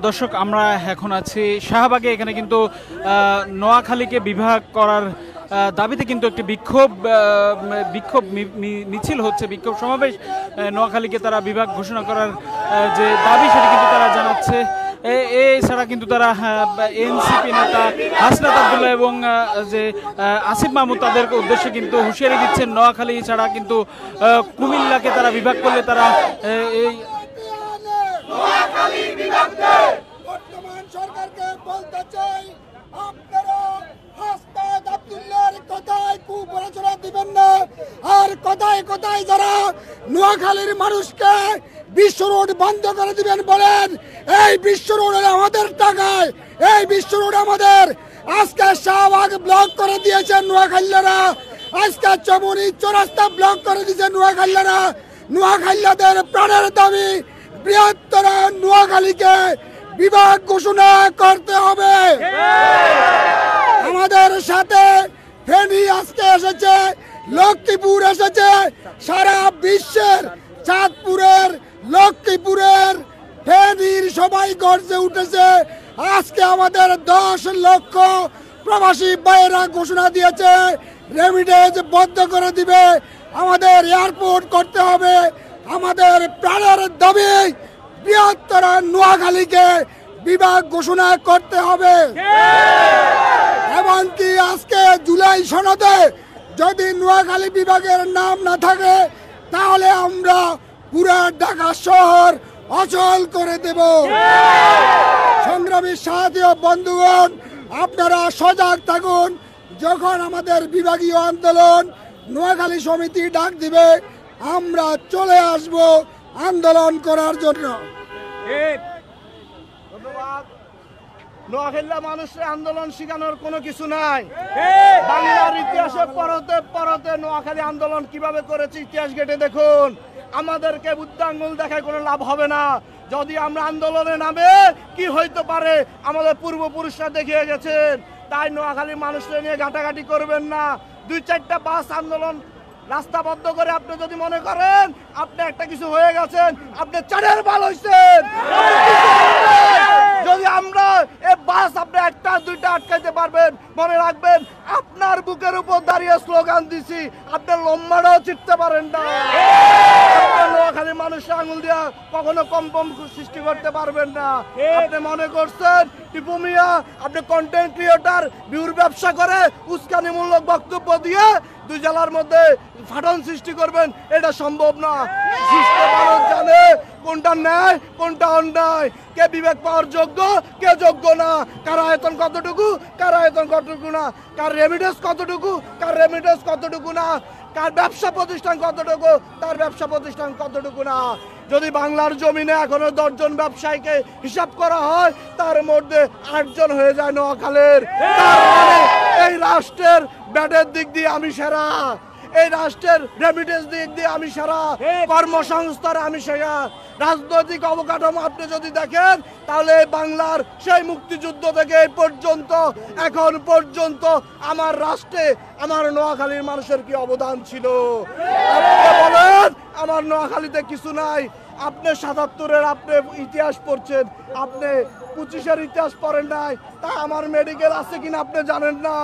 দর্শক আমরা এখন আছি শাহবাগে। এখানে কিন্তু নোয়াখালীকে বিভাগ করার দাবিতে কিন্তু একটি বিক্ষোভ মিছিল হচ্ছে, বিক্ষোভ সমাবেশ। নোয়াখালীকে তারা বিভাগ ঘোষণা করার যে দাবি সেটি কিন্তু তারা জানাচ্ছে। এছাড়া কিন্তু তারা এনসিপি নেতা হাসনাত আব্দুল্লাহ এবং যে আসিফ মাহমুদ তাদের উদ্দেশ্যে কিন্তু হুঁশিয়ারি দিচ্ছেন নোয়াখালী ছাড়া কিন্তু কুমিল্লাকে তারা বিভাগ করলে তারা এই বর্তমান সরকারকে বলতে চাই, আপনারা হাসনাত আব্দুল্লাহর কথায় কুপ্রচারণা দিবেন না। আর কথায় কথায় যারা নোয়াখালীর মানুষকে বিশ্ব রোড বন্ধ করে দিবেন বলেন, এই বিশ্ব রোডের আমাদের টাকায়, এই বিশ্ব রোড আমাদের। আজকে শাহবাগ ব্লক করে দিয়েছেন নোয়াখালীরা, আজকে চমুনি চৌরাস্তা ব্লক করে দিয়েছেন নোয়াখালীরা। নোয়াখালীদের প্রাণের দাবি বৃহত্তর নোয়াখালীকে বিভাগ ঘোষণা করতে হবে। আমাদের সাথে ফেনী আজকে এসেছে, লক্ষ্মীপুর এসেছে, সারা বিশ্বের চাঁদপুরের, লক্ষ্মীপুরের, ফেনীর সবাই গর্জে উঠেছে। আজকে আমাদের 10 লক্ষ প্রবাসী ভাইয়েরা ঘোষণা দিয়েছে রেমিটেন্স বন্ধ করে দিবে, আমাদের এয়ারপোর্ট করতে হবে। আমাদের প্রাণের দাবি বৃহত্তর নোয়াখালীকে বিভাগ ঘোষণা করতে হবে। এমনকি আজকে জুলাই সনদে যদি নোয়াখালী বিভাগের নাম না থাকে তাহলে আমরা পুরা ঢাকা শহর অচল করে দেব। সংগ্রামী সাথী ও বন্ধুগণ, আপনারা সজাগ থাকুন। যখন আমাদের বিভাগীয় আন্দোলন নোয়াখালী সমিতি ডাক দিবে আমরা চলে আসব আন্দোলন করার জন্য। ধন্যবাদ। নোয়াখালীর মানুষের আন্দোলন শিখানোর কোনো কিছু নাই। বাংলার ইতিহাসে পরতে পরতে নোয়াখালী আন্দোলন কিভাবে করেছে ইতিহাস ঘেটে দেখুন। আমাদেরকে বুদ্ধাঙ্গুল দেখায় কোনো লাভ হবে না। যদি আমরা আন্দোলনে নামে কি হইতে পারে আমাদের পূর্বপুরুষরা দেখিয়ে গেছেন। তাই নোয়াখালীর মানুষরা নিয়ে ঘাটাঘাটি করবেন না। 2-4টা বাস আন্দোলন রাস্তা বন্ধ করে আপনি যদি মনে করেন আপনি একটা কিছু হয়ে গেছেন, আপনি চারের বাল হইছেন। যদি আমরা এই বাস আপনি 1-2টা আটকাইতে পারবেন, মনে রাখবেন আপনার বুকের উপর দাঁড়িয়ে স্লোগান দিছি, আপনি লম্বাটাও চিনতে পারেন না। নোয়াখালীর মানুষের আঙুল দিয়া কখনো কম্পন সৃষ্টি করতে পারবেন না। আপনি মনে করছেন টিপু মিয়া আপনি কন্টেন্ট ক্রিয়েটর বিউর ব্যবসা করে উস্কানিমূলক বক্তব্য দিয়ে 2 জেলার মধ্যে ফাটন সৃষ্টি করবেন, এটা সম্ভব না। মানুষ জানে কোনটা ন্যায় কোনটা অন্যায়, কে বিবেক পাওয়ার যোগ্য কে যোগ্য না, কার আয়তন কতটুকু কার আয়তন কতটুকু না, কার রেমিটেন্স কতটুকু কার রেমিটেন্স কতটুকু না, কার ব্যবসা প্রতিষ্ঠান কতটুকু তার ব্যবসা প্রতিষ্ঠান কতটুকু না। যদি বাংলার জমিনে এখনো 10 জন ব্যবসায়ীকে হিসাব করা হয় তার মধ্যে 8 জন হয়ে যায় নোয়াখালীর। তার মানে এই রাষ্ট্রের ব্যাটের দিক দিয়ে আমি সেরা, এই রাষ্ট্রের রেমিটেন্স দিক দিয়ে আমি সেরা, কর্মসংস্থান আমি সেরা, রাজনৈতিক অবকাঠামো আপনি যদি দেখেন তাহলে বাংলার সেই মুক্তিযুদ্ধ থেকে এই পর্যন্ত এখন পর্যন্ত আমার রাষ্ট্রে আমার নোয়াখালীর মানুষের কি অবদান ছিল। আপনি বলেন আমার নোয়াখালীতে কিছু নাই। আপনি 77-এর আপনি ইতিহাস পড়ছেন, আপনি 25-এর ইতিহাস পড়েন নাই। তা আমার মেডিকেল আছে কিনা আপনি জানেন না,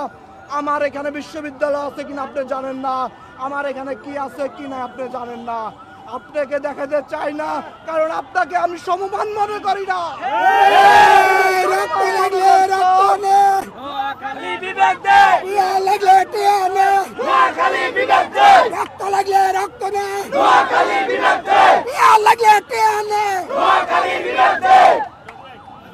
আমার এখানে বিশ্ববিদ্যালয় আছে কিনা আপনি জানেন না, আমার এখানে কি আছে কিনা আপনি জানেন না। আপনাকে দেখাতে চাই না কারণ আপনাকে আমি সমমান মনে করি না।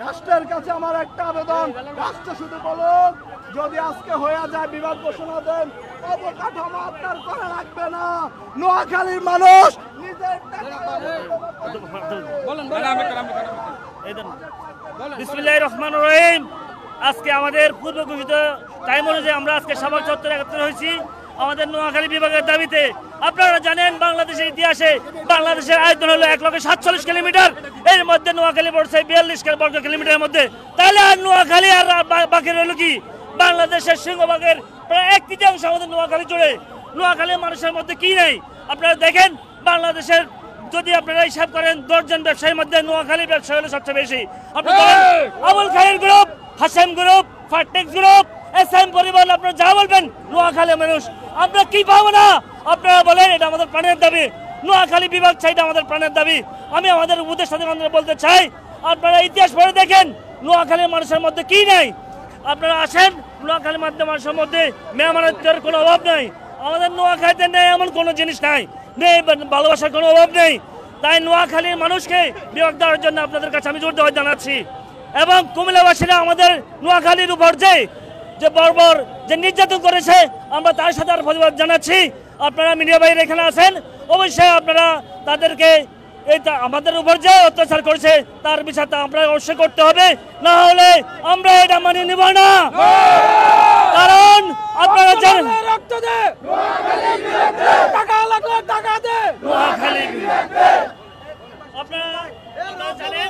রাষ্ট্রের কাছে আমার একটা আবেদন, রাষ্ট্র শুধু বলুন যদি আজকে হয়ে যায় বিভাগ ঘোষণা দেন, অবকাঠামো আপনার করা লাগবে না। নোয়াখালীর মানুষ বিসমিল্লাহির রহমানির রহিম। আজকে আমাদের পূর্ব ঘোষিত টাইম অনুযায়ী আমরা আজকে শাহবাগ চত্বরে একত্রিত হয়েছি আমাদের নোয়াখালী বিভাগের দাবিতে। আপনারা জানেন বাংলাদেশের ইতিহাসে বাংলাদেশের আয়তন হলো 1,47 কিলোমিটার, এর মধ্যে নোয়াখালী পড়ছে 42 বর্গ কিলোমিটারের মধ্যে। তাহলে আর নোয়াখালী আর বাকি রইল কি? বাংলাদেশের সিংহভাগের প্রায় 1/3 আমাদের নোয়াখালী জুড়ে। নোয়াখালীর মানুষের মধ্যে কি নেই আপনারা দেখেন। বাংলাদেশের যদি আপনারা হিসাব করেন 10 জন ব্যবসায়ীর মধ্যে নোয়াখালী ব্যবসায়ী হলো সবচেয়ে বেশি। আপনি বলেন Abul Khayer group, Hashem group, Fartex group, SM পরিবার, আপনারা যা বলবেন নোয়াখালী মানুষ আমরা কি পাবো না? আপনারা বলেন এটা আমাদের প্রাণের দাবি, নোয়াখালী বিভাগ চাই, এটা আমাদের প্রাণের দাবি। আমি আমাদের উপদেষ্টাদের বলতে চাই, আপনারা ইতিহাস পড়ে দেখেন নোয়াখালীর মানুষের মধ্যে কি নাই। আপনারা আসেন, নোয়াখালীর মানুষের মধ্যে মেহমানতের কোনো অভাব নাই। আমাদের নোয়াখালীতে নেই এমন কোনো জিনিস নাই, নেই ভালোবাসার কোনো অভাব নেই। তাই নোয়াখালীর মানুষকে বিভাগ দেওয়ার জন্য আপনাদের কাছে আমি জোর দেওয়া জানাচ্ছি। এবং কুমিল্লাবাসীরা আমাদের নোয়াখালীর উপর যে বর্বর যে নির্যাতন করেছে, আমরা তার সাথে আর প্রতিবাদ জানাচ্ছি। আপনারা মিডিয়া ভাইয়ের এখানে আছেন, অবশ্যই আপনারা তাদেরকে আমাদের উপর যে অত্যাচার করেছে তার বিচারটা আমরা অবশ্যই করতে হবে, না হলে আমরা এটা মানিয়ে নিব না। কারণ আপনারা জানেন আপনারা জানেন